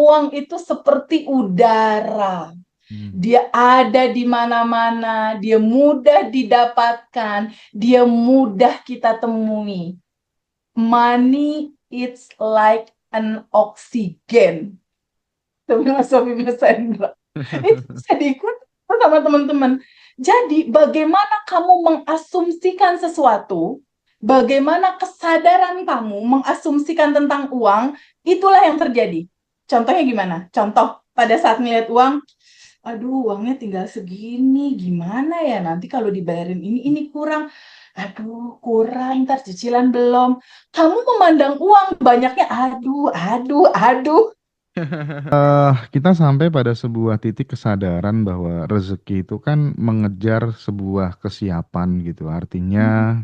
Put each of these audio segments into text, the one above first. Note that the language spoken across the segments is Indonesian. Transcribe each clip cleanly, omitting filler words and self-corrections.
Uang itu seperti udara. Dia ada di mana-mana, dia mudah didapatkan, dia mudah kita temui. Money it's like an oxygen. Sofi Mas Hendra. Itu bisa diikuti sama teman-teman. Jadi bagaimana kamu mengasumsikan sesuatu, bagaimana kesadaran kamu mengasumsikan tentang uang, itulah yang terjadi. Contohnya gimana? Contoh, pada saat ngeliat uang, aduh uangnya tinggal segini, gimana ya nanti kalau dibayarin ini kurang. Aduh, kurang, ntar cicilan belum. Kamu memandang uang banyaknya, aduh. Kita sampai pada sebuah titik kesadaran bahwa rezeki itu kan mengejar sebuah kesiapan gitu. Artinya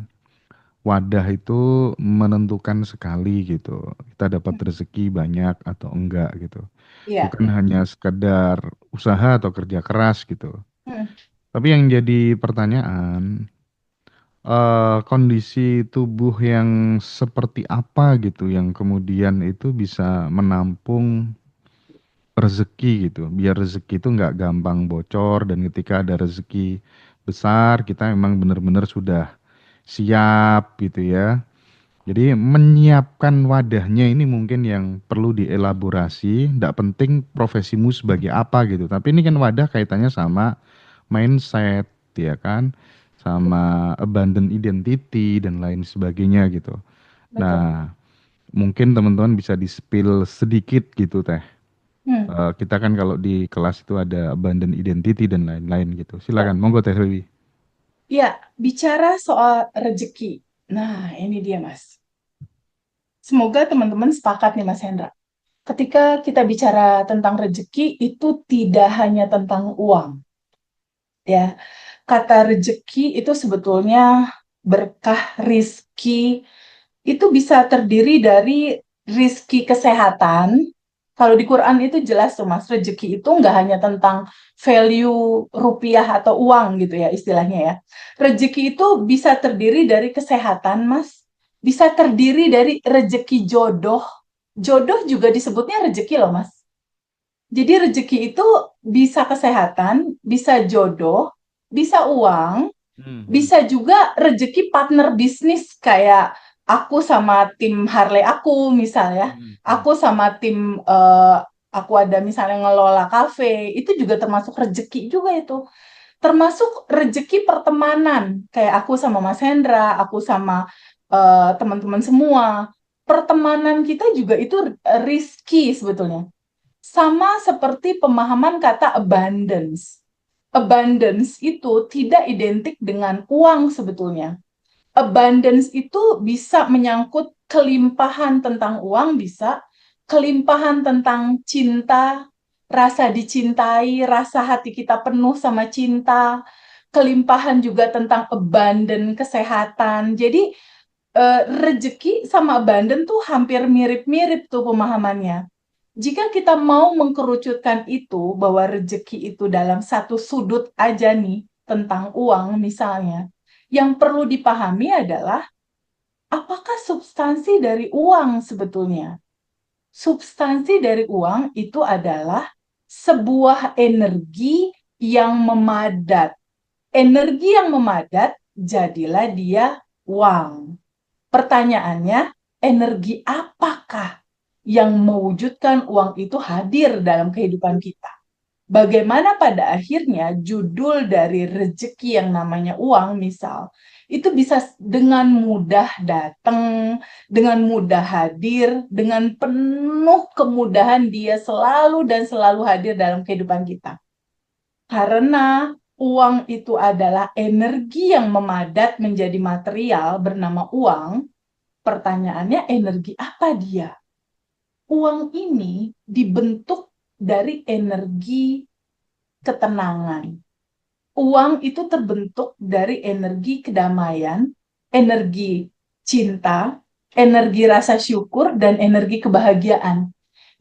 wadah itu menentukan sekali gitu. Kita dapat rezeki banyak atau enggak gitu. Iya. Bukan hanya sekedar usaha atau kerja keras gitu. Hmm. Tapi yang jadi pertanyaan, kondisi tubuh yang seperti apa gitu yang kemudian itu bisa menampung rezeki gitu, biar rezeki itu nggak gampang bocor dan ketika ada rezeki besar kita memang benar-benar sudah siap gitu ya. Jadi menyiapkan wadahnya ini mungkin yang perlu dielaborasi, tidak penting profesimu sebagai apa gitu, tapi ini kan wadah kaitannya sama mindset ya kan, sama abundant identity dan lain sebagainya gitu. Betul. Nah, mungkin teman-teman bisa di-spill sedikit gitu teh. Hmm. Kita kan kalau di kelas itu ada abundant identity dan lain-lain gitu. Ya, Silakan, monggo Teh Dewi. ya, bicara soal rezeki. Nah, ini dia, Mas. Semoga teman-teman sepakat nih, Mas Hendra. Ketika kita bicara tentang rezeki, itu tidak hanya tentang uang, ya. Kata rezeki itu sebetulnya berkah, rizki, itu bisa terdiri dari rizki kesehatan. Kalau di Quran itu jelas tuh Mas, rezeki itu nggak hanya tentang value rupiah atau uang gitu ya istilahnya ya. Rezeki itu bisa terdiri dari kesehatan Mas, bisa terdiri dari rezeki jodoh. Jodoh juga disebutnya rezeki loh Mas. Jadi rezeki itu bisa kesehatan, bisa jodoh, bisa uang, Hmm. bisa juga rezeki partner bisnis kayak aku sama tim Harley aku misalnya, Hmm. aku sama tim aku ada misalnya ngelola kafe, itu juga termasuk rezeki juga itu. Termasuk rezeki pertemanan kayak aku sama Mas Hendra, aku sama teman-teman semua. Pertemanan kita juga itu rizki sebetulnya. Sama seperti pemahaman kata abundance. Abundance itu tidak identik dengan uang sebetulnya. Abundance itu bisa menyangkut kelimpahan tentang uang, bisa kelimpahan tentang cinta, rasa dicintai, rasa hati kita penuh sama cinta, kelimpahan juga tentang abundant kesehatan. Jadi rezeki sama abundant tuh hampir mirip-mirip tuh pemahamannya. Jika kita mau mengkerucutkan itu, bahwa rezeki itu dalam satu sudut aja nih, tentang uang misalnya, yang perlu dipahami adalah apakah substansi dari uang sebetulnya? Substansi dari uang itu adalah sebuah energi yang memadat. Energi yang memadat, jadilah dia uang. Pertanyaannya, energi apakah yang mewujudkan uang itu hadir dalam kehidupan kita? Bagaimana pada akhirnya judul dari rezeki yang namanya uang misal, itu bisa dengan mudah datang, dengan mudah hadir, dengan penuh kemudahan dia selalu dan selalu hadir dalam kehidupan kita. Karena uang itu adalah energi yang memadat menjadi material bernama uang, pertanyaannya energi apa dia? Uang ini dibentuk dari energi ketenangan. Uang itu terbentuk dari energi kedamaian, energi cinta, energi rasa syukur, dan energi kebahagiaan.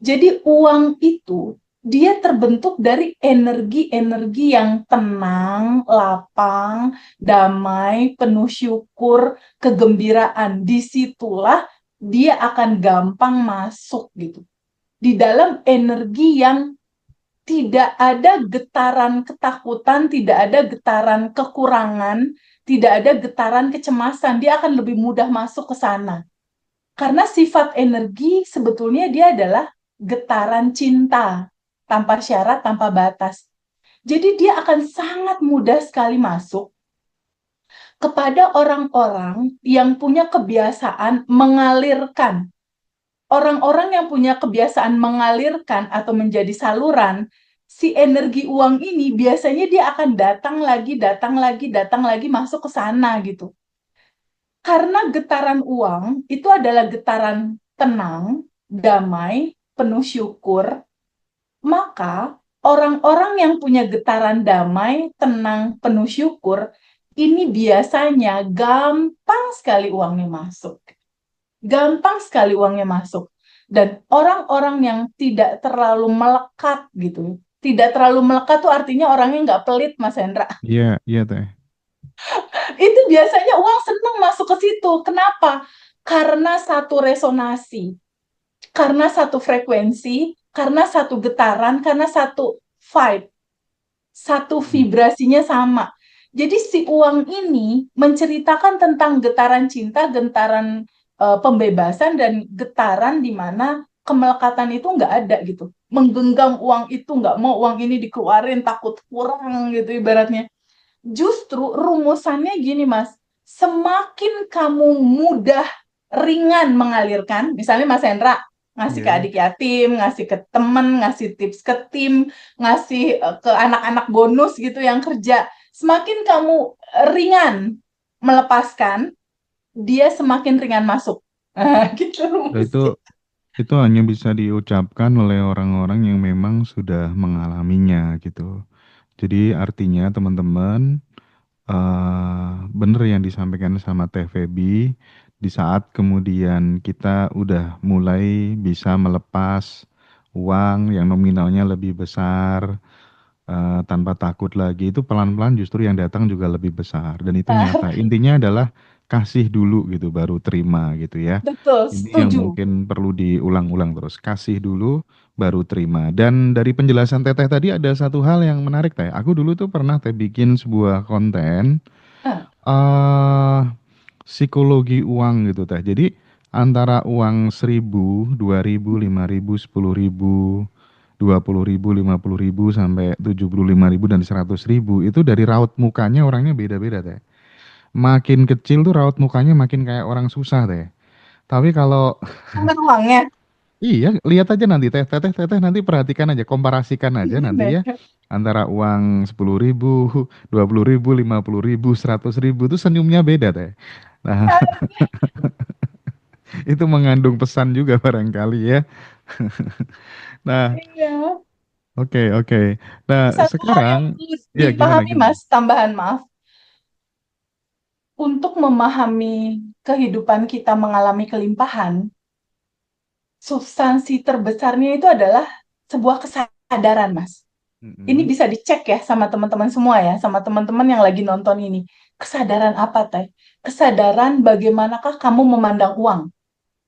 Jadi uang itu dia terbentuk dari energi-energi yang tenang, lapang, damai, penuh syukur, kegembiraan. Disitulah dia akan gampang masuk gitu. di dalam energi yang tidak ada getaran ketakutan, tidak ada getaran kekurangan, tidak ada getaran kecemasan. Dia akan lebih mudah masuk ke sana. Karena sifat energi sebetulnya dia adalah getaran cinta, tanpa syarat, tanpa batas. Jadi dia akan sangat mudah sekali masuk kepada orang-orang yang punya kebiasaan mengalirkan. Orang-orang yang punya kebiasaan mengalirkan atau menjadi saluran, si energi uang ini biasanya dia akan datang lagi, datang lagi, datang lagi, masuk ke sana gitu. Karena getaran uang itu adalah getaran tenang, damai, penuh syukur, maka orang-orang yang punya getaran damai, tenang, penuh syukur, ini biasanya gampang sekali uangnya masuk. Gampang sekali uangnya masuk. Dan orang-orang yang tidak terlalu melekat gitu. Tidak terlalu melekat tuh artinya orangnya nggak pelit, Mas Hendra. Iya, iya teh. Itu biasanya uang seneng masuk ke situ. Kenapa? Karena satu resonasi, karena satu frekuensi, karena satu getaran, karena satu vibe, satu Hmm. vibrasinya sama. Jadi si uang ini menceritakan tentang getaran cinta, getaran pembebasan, dan getaran di mana kemelekatan itu nggak ada gitu. Menggenggam uang itu, nggak mau uang ini dikeluarin, takut kurang gitu ibaratnya. Justru rumusannya gini, Mas. Semakin kamu mudah, ringan mengalirkan, misalnya Mas Hendra ngasih ke Iya. adik yatim, ngasih ke temen, ngasih tips ke tim, ngasih ke anak-anak bonus gitu yang kerja. Semakin kamu ringan melepaskan, dia semakin ringan masuk. Gitu Nah, rumusnya. itu hanya bisa diucapkan oleh orang-orang yang memang sudah mengalaminya gitu. Jadi artinya teman-teman, bener yang disampaikan sama Teh Feby, di saat kemudian kita udah mulai bisa melepas uang yang nominalnya lebih besar, tanpa takut lagi, itu pelan-pelan justru yang datang juga lebih besar dan itu nyata. Intinya adalah kasih dulu gitu baru terima gitu ya. Betul, Ini yang setuju. mungkin perlu diulang-ulang terus. Kasih dulu baru terima. Dan dari penjelasan Teteh tadi ada satu hal yang menarik Teh. Aku dulu tuh pernah Teh bikin sebuah konten Ah, eh psikologi uang gitu Teh. Jadi antara uang 1.000, 2.000, 5.000, 10.000, 20.000, 50.000 sampai 75.000 dan 100.000 itu dari raut mukanya orangnya beda-beda Teh. Makin kecil tuh raut mukanya makin kayak orang susah Teh. Tapi kalau Ambil uangnya. iya, lihat aja nanti teteh nanti perhatikan aja, komparasikan aja nanti ya antara uang 10.000, 20.000, 50.000, 100.000 itu senyumnya beda teh. Nah, itu mengandung pesan juga barangkali ya. Nah, Iya. oke oke. Nah, Satu hal yang sekarang perlu ya gimana dipahami, gimana? Mas, tambahan maaf. Untuk memahami kehidupan kita mengalami kelimpahan, substansi terbesarnya itu adalah sebuah kesadaran, Mas. Ini Mm-mm. bisa dicek ya sama teman-teman semua ya, sama teman-teman yang lagi nonton ini. Kesadaran apa, Teh? Kesadaran bagaimanakah kamu memandang uang?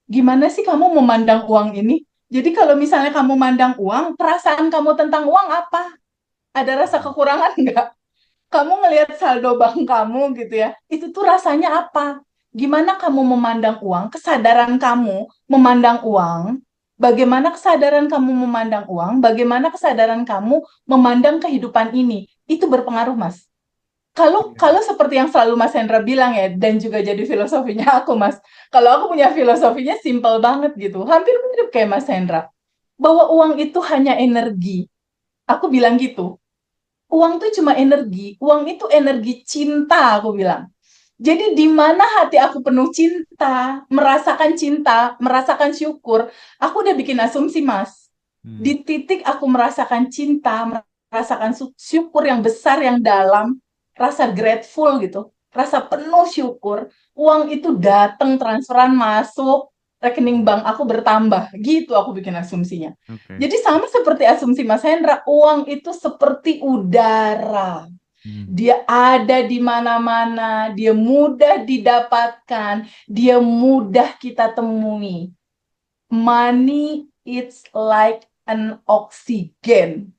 Gimana sih kamu memandang uang ini? Jadi kalau misalnya kamu mandang uang, perasaan kamu tentang uang apa? Ada rasa kekurangan nggak? Kamu ngelihat saldo bank kamu gitu ya, itu tuh rasanya apa? Gimana kamu memandang uang? Kesadaran kamu memandang uang, bagaimana kesadaran kamu memandang uang, bagaimana kesadaran kamu memandang kehidupan ini, itu berpengaruh, Mas. Kalau Iya. kalau seperti yang selalu Mas Hendra bilang ya, dan juga jadi filosofinya aku, Mas. Kalau aku punya filosofinya simple banget gitu, hampir mirip kayak Mas Hendra, bahwa uang itu hanya energi. Aku bilang gitu. Uang itu cuma energi. Uang itu energi cinta, aku bilang. Jadi di mana hati aku penuh cinta, merasakan syukur, aku udah bikin asumsi, Mas. Hmm. Di titik aku merasakan cinta, merasakan syukur yang besar, yang dalam, rasa grateful gitu, rasa penuh syukur, uang itu datang transferan masuk, rekening bank aku bertambah. Gitu aku bikin asumsinya. Oke. Jadi sama seperti asumsi Mas Hendra, uang itu seperti udara. Hmm. Dia ada di mana-mana, dia mudah didapatkan, dia mudah kita temui. Money it's like an oxygen.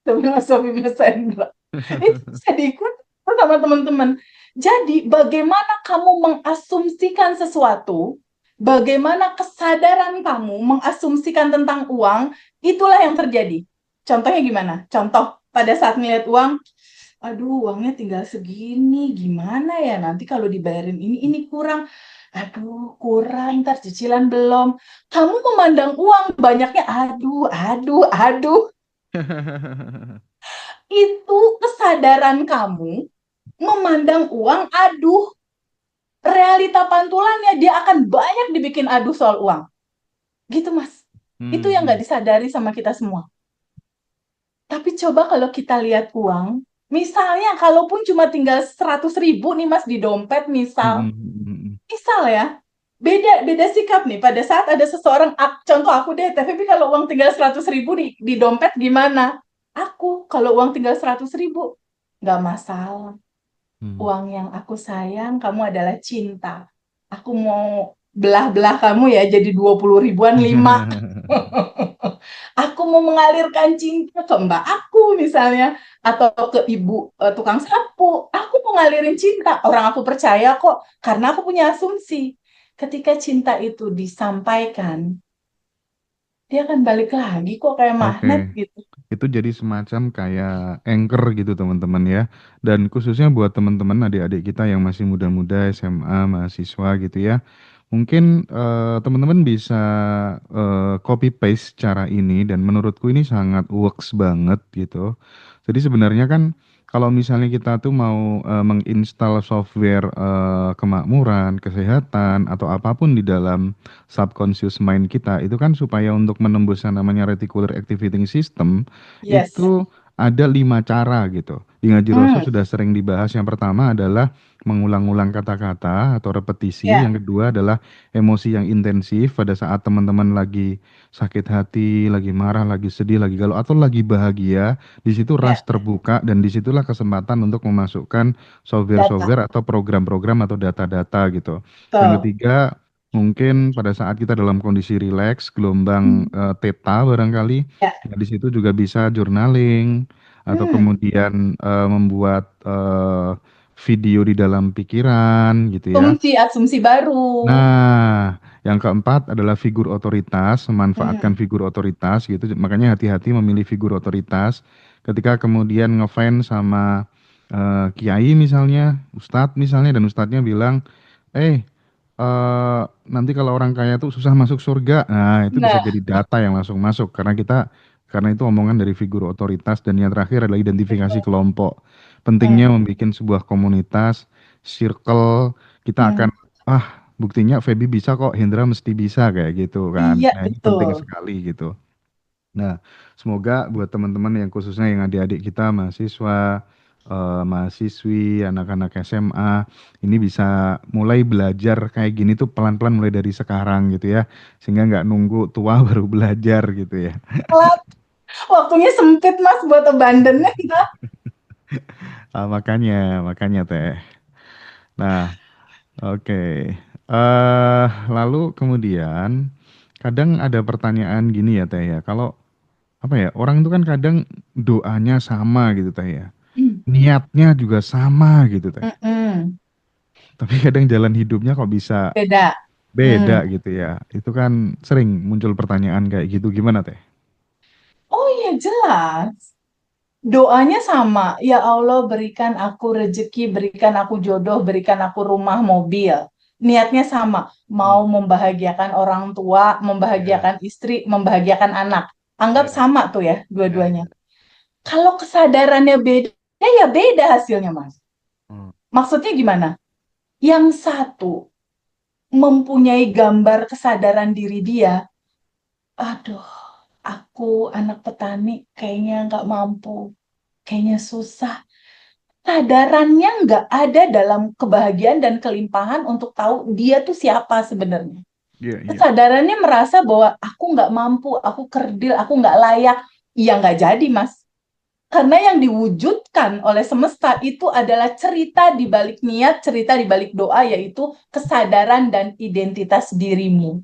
Filosofi Mas Hendra. Itu bisa diikuti sama teman-teman. Jadi, bagaimana kamu mengasumsikan sesuatu, bagaimana kesadaran kamu mengasumsikan tentang uang, itulah yang terjadi. Contohnya gimana? Contoh, pada saat ngeliat uang, aduh, uangnya tinggal segini, gimana ya? Nanti kalau dibayarin ini kurang. Aduh, kurang, ntar cicilan belum. Kamu memandang uang banyaknya, aduh, aduh, aduh. Itu kesadaran kamu memandang uang, aduh, realita pantulannya dia akan banyak dibikin aduh soal uang. Gitu, Mas. Itu yang nggak Hmm, disadari sama kita semua. Tapi coba kalau kita lihat uang, misalnya kalaupun cuma tinggal 100.000 nih, Mas, di dompet, hmm, misal. hmm, hmm. Misal ya, beda beda sikap nih. Pada saat ada seseorang, contoh aku deh, tapi kalau uang tinggal 100.000 di dompet gimana? Aku, kalau uang tinggal 100.000, nggak masalah. Hmm. Uang yang aku sayang, kamu adalah cinta. Aku mau belah-belah kamu ya jadi 20 ribuan 5. Aku mau mengalirkan cinta ke mbak aku misalnya. Atau ke ibu tukang sapu. Aku mau ngalirin cinta. Orang aku percaya kok. Karena aku punya asumsi. Ketika cinta itu disampaikan, dia akan balik lagi kok kayak magnet Oke. gitu. Itu jadi semacam kayak anchor gitu teman-teman ya. Dan khususnya buat teman-teman adik-adik kita yang masih muda-muda, SMA, mahasiswa gitu ya. Mungkin teman-teman bisa copy paste cara ini dan menurutku ini sangat works banget gitu. Jadi sebenarnya kan kalau misalnya kita tuh mau menginstal software kemakmuran, kesehatan atau apapun di dalam subconscious mind kita itu kan supaya untuk menembus yang namanya reticular activating system Yes. itu ada 5 cara gitu. Di Ngaji Hmm, Rasul sudah sering dibahas. Yang pertama adalah mengulang-ulang kata-kata atau repetisi. ya, Yang kedua adalah emosi yang intensif pada saat teman-teman lagi sakit hati, lagi marah, lagi sedih, lagi galau atau lagi bahagia. Di situ ya, ras terbuka dan disitulah kesempatan untuk memasukkan data. software-software atau program-program atau data-data gitu. Yang Betul. ketiga, mungkin pada saat kita dalam kondisi rileks, gelombang Hmm, theta barangkali, ya. nah, di situ juga bisa journaling atau Hmm. kemudian membuat video di dalam pikiran gitu ya. Asumsi, asumsi baru. Nah, yang keempat adalah figur otoritas, memanfaatkan Hmm, figur otoritas gitu. Makanya hati-hati memilih figur otoritas. Ketika kemudian ngefans sama kiai misalnya, ustadz misalnya, dan ustadznya bilang, nanti kalau orang kaya tuh susah masuk surga. Nah, itu bisa nah, jadi data yang langsung masuk karena itu omongan dari figur otoritas dan yang terakhir adalah identifikasi betul. kelompok. Pentingnya Hmm, membuat sebuah komunitas, circle, kita akan hmm. buktinya Feby bisa kok, Hendra mesti bisa kayak gitu kan. Iya, Nah, ini penting betul. sekali gitu. Nah, semoga buat teman-teman yang khususnya yang adik-adik kita, mahasiswa, mahasiswi, anak-anak SMA, ini bisa mulai belajar kayak gini tuh pelan-pelan mulai dari sekarang gitu ya, sehingga nggak nunggu tua baru belajar gitu ya. Telat. Waktunya sempit, Mas, buat abandonnya kita. Makanya Teh. Nah, oke. Lalu kemudian kadang ada pertanyaan gini ya Teh ya, kalau apa ya, orang itu kan kadang doanya sama gitu Teh ya. Hmm, Niatnya juga sama gitu Teh. mm-mm. Tapi kadang jalan hidupnya kok bisa Beda. Hmm. beda gitu ya. Itu kan sering muncul pertanyaan kayak gitu. Gimana Teh? Oh iya, jelas. Doanya sama. Ya Allah, berikan aku rezeki, berikan aku jodoh, berikan aku rumah, mobil. Niatnya sama. Mau Hmm. membahagiakan orang tua, Ya, membahagiakan istri, membahagiakan anak. Anggap ya, sama tuh ya, ya, dua-duanya. ya. Kalau kesadarannya beda, ya beda hasilnya, Mas. Hmm. Maksudnya gimana? Yang satu mempunyai gambar kesadaran diri dia, aduh, aku anak petani kayaknya nggak mampu, kayaknya susah. Kesadarannya nggak ada dalam kebahagiaan dan kelimpahan untuk tahu dia tuh siapa sebenarnya. Iya, iya. Kesadarannya merasa bahwa aku nggak mampu, aku kerdil, aku nggak layak. Ya nggak jadi, Mas. Karena yang diwujudkan oleh semesta itu adalah cerita di balik niat, cerita di balik doa, yaitu kesadaran dan identitas dirimu.